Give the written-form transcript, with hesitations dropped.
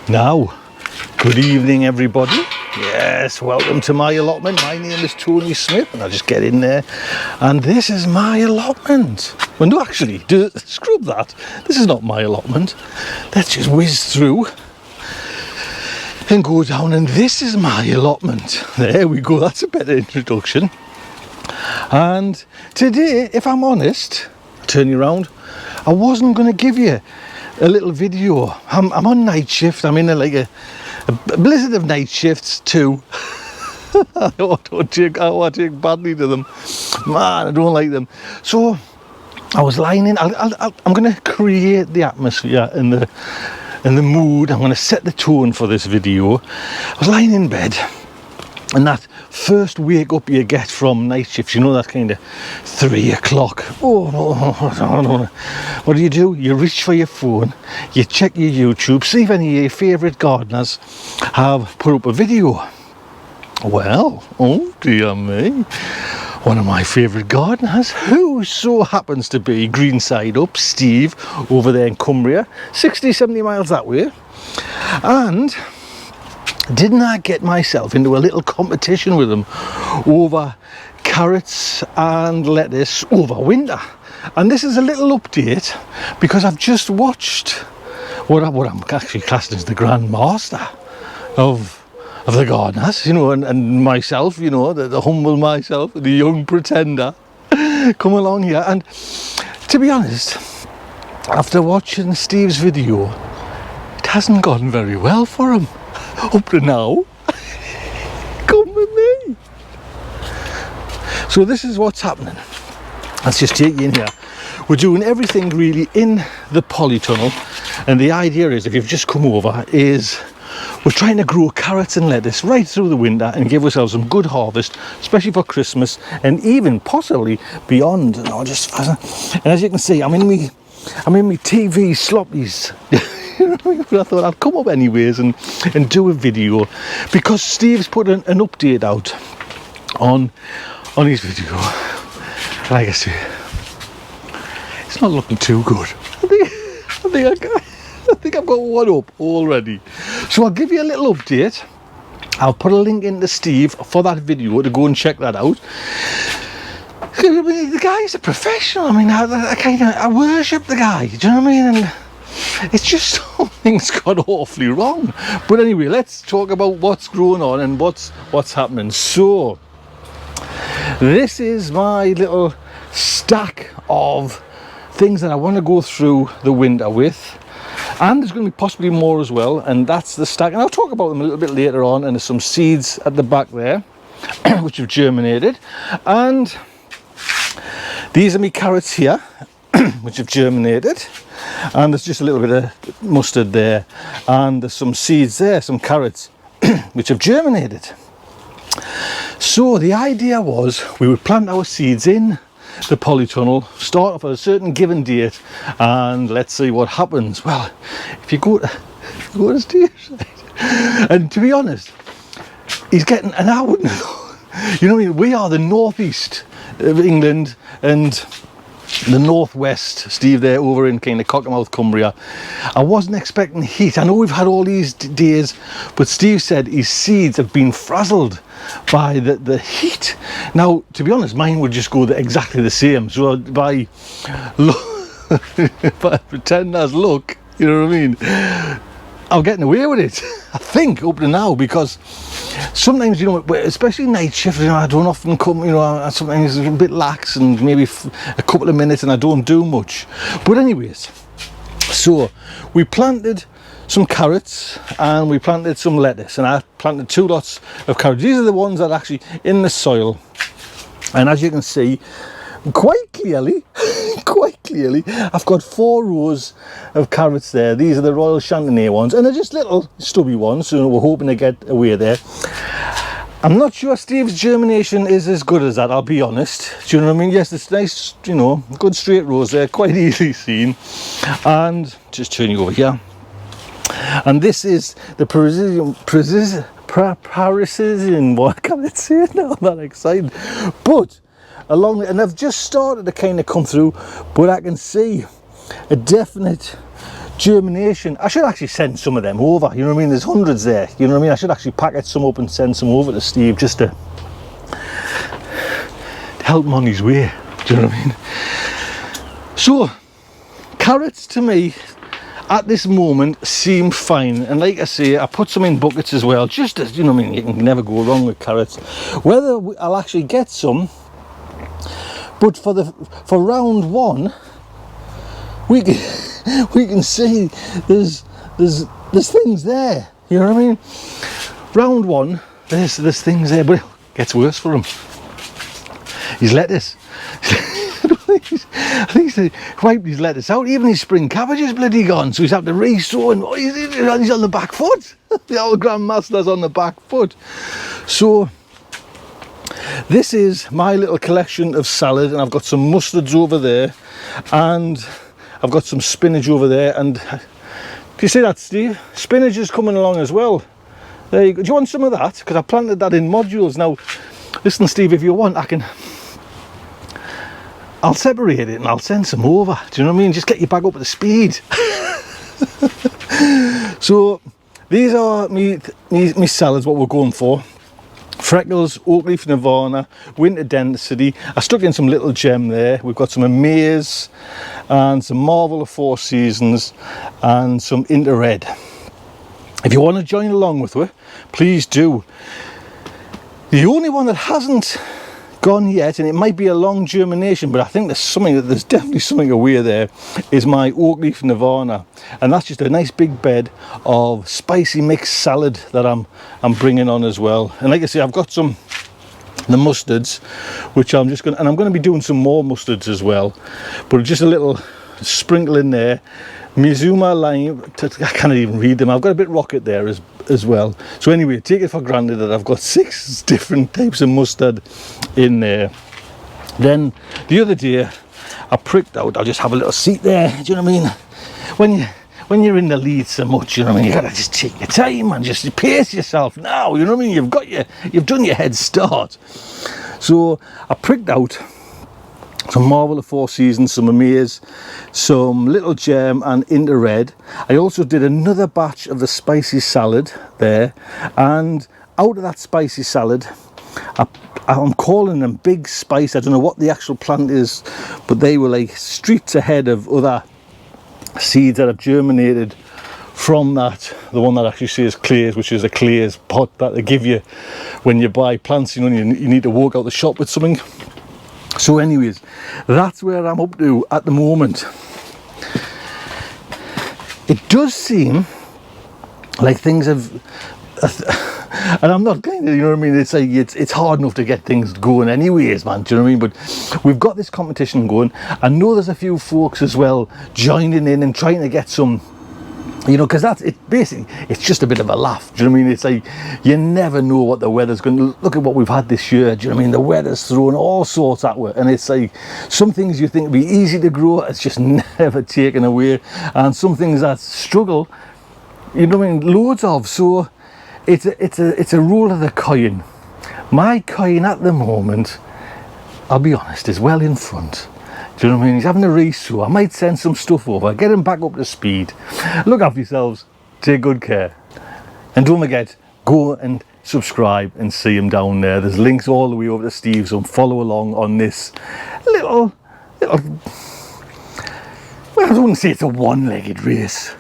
Now, good evening everybody. Yes, welcome to my allotment. My name is Tony Smith and I'll just get in there. And this is my allotment. Well, no, actually, scrub that. This is not my allotment. Let's just whiz through and go down, and this is my allotment. There we go, that's a better introduction. And today, if I'm honest, turn you around, I wasn't going to give you a little video. I'm on night shift. I'm in a blizzard of night shifts too. I take badly to them, man. I don't like them. So I was lying in. I'm going to create the atmosphere and the mood. I'm going to set the tone for this video. I was lying in bed, and that first wake up you get from night shifts, you know, that kind of 3 o'clock. Oh, no. What do? You reach for your phone, you check your YouTube, see if any of your favourite gardeners have put up a video. Well, oh dear me, one of my favourite gardeners, who so happens to be Greenside Up, Steve, over there in Cumbria, 60-70 miles that way. And didn't I get myself into a little competition with them over carrots and lettuce over winter? And this is a little update because I've just watched what I'm actually classed as the Grand Master of the gardeners, you know, and myself, you know, the humble myself, the young pretender, come along here. And to be honest, after watching Steve's video, it hasn't gone very well for him up to now. Come with me. So this is what's happening. Let's just take you in here. We're doing everything really in the polytunnel, and the idea is, if you've just come over, is we're trying to grow carrots and lettuce right through the winter and give ourselves some good harvest, especially for Christmas and even possibly beyond. And as you can see, I'm in me TV sloppies. I thought I'd come up anyways and do a video, because Steve's put an update out on his video. Like I say, it's not looking too good. I think I've got one up already. So I'll give you a little update. I'll put a link into Steve for that video to go and check that out. The guy's a professional. I mean, I worship the guy. Do you know what I mean? And it's just something's gone awfully wrong. But anyway, let's talk about what's going on and what's happening. So this is my little stack of things that I want to go through the winter with, and there's going to be possibly more as well, and that's the stack, and I'll talk about them a little bit later on. And there's some seeds at the back there which have germinated, and these are my carrots here which have germinated, and there's just a little bit of mustard there, and there's some seeds there, some carrots which have germinated. So the idea was we would plant our seeds in the polytunnel, start off at a certain given date, and let's see what happens. Well, if you go to Steve's side, and to be honest, he's getting an hour. You know what I mean? We are the northeast of England and the northwest. Steve there over in kind of Cockermouth, Cumbria. I wasn't expecting heat. I know we've had all these days, but Steve said his seeds have been frazzled by the heat. Now, to be honest, mine would just go exactly the same. So by pretend as luck, you know what I mean, I'm getting away with it, I think, up to now, because sometimes, you know, especially night shift, you know, I don't often come, you know, sometimes it's a bit lax and maybe a couple of minutes and I don't do much. But anyways, so we planted some carrots and we planted some lettuce, and I planted 2 lots of carrots. These are the ones that are actually in the soil, and as you can see quite clearly, I've got 4 rows of carrots there. These are the Royal Chantenay ones, and they're just little stubby ones, so we're hoping to get away there. I'm not sure Steve's germination is as good as that, I'll be honest. Do you know what I mean? Yes, it's nice, you know, good straight rows there, quite easily seen. And just turn you over here. And this is the Parisian, what can I say it now? I'm that excited. But along, and I've just started to kind of come through, but I can see a definite germination. I should actually send some of them over, you know what I mean? There's hundreds there, you know what I mean? I should actually package some up and send some over to Steve just to help him on his way, do you know what I mean? So, carrots to me at this moment seem fine, and like I say, I put some in buckets as well, just as, you know what I mean, you can never go wrong with carrots. Whether I'll actually get some, but for round one, we can see there's things there, you know what I mean? Round one, there's things there, but it gets worse for him. His lettuce. I think he's wiped his lettuce out. Even his spring cabbage is bloody gone, so he's had to re-sow, and he's on the back foot. The old grandmaster's on the back foot. So this is my little collection of salad, and I've got some mustards over there, and I've got some spinach over there. And do you see that, Steve? Spinach is coming along as well. There you go. Do you want some of that? Because I planted that in modules. Now listen, Steve, if you want, I'll separate it and I'll send some over. Do you know what I mean? Just get you back up to the speed. So these are me salads, what we're going for. Freckles, oak leaf Nirvana, winter density. I stuck in some little gem there. We've got some amaze and some marvel of 4 seasons and some inter red. If you want to join along with it, please do. The only one that hasn't gone yet, and it might be a long germination, but I think there's definitely something away there, is my oak leaf Nirvana, and that's just a nice big bed of spicy mixed salad that I'm bringing on as well. And like I say, I've got the mustards, which I'm going to be doing some more mustards as well, but just a little sprinkle in there. Mizuma lime, I can't even read them. I've got a bit rocket there as well. So anyway, take it for granted that I've got 6 different types of mustard in there. Then the other day I pricked out, I'll just have a little seat there, do you know what I mean? When you're in the lead so much, you know what I mean, you gotta just take your time and just pace yourself now, you know what I mean? You've done your head start. So I pricked out some marvel of 4 seasons, some amaze, some little gem and inter red. I also did another batch of the spicy salad there, and out of that spicy salad, I'm calling them big spice. I don't know what the actual plant is, but they were like streets ahead of other seeds that have germinated from that. The one that actually says Clays, which is a Clays pot that they give you when you buy plants, you know, you need to walk out the shop with something. So anyways, that's where I'm up to at the moment. It does seem like things have, and I'm not kind of, you know what I mean, it's like it's hard enough to get things going anyways, man, do you know what I mean? But we've got this competition going. I know there's a few folks as well joining in and trying to get some, you know, because it's just a bit of a laugh, do you know what I mean? It's like you never know what the weather's going to look at. What we've had this year, do you know what I mean? The weather's throwing all sorts at it, and it's like some things you think would be easy to grow, it's just never taken away, and some things that struggle, you know what I mean, loads of. So it's a roll of the coin. My coin at the moment, I'll be honest, is well in front. Do you know what I mean? He's having a race, so I might send some stuff over, get him back up to speed. Look after yourselves, take good care, and don't forget, go and subscribe and see him down there. There's links all the way over to Steve's, so follow along on this little, well, I don't want to say it's a one-legged race,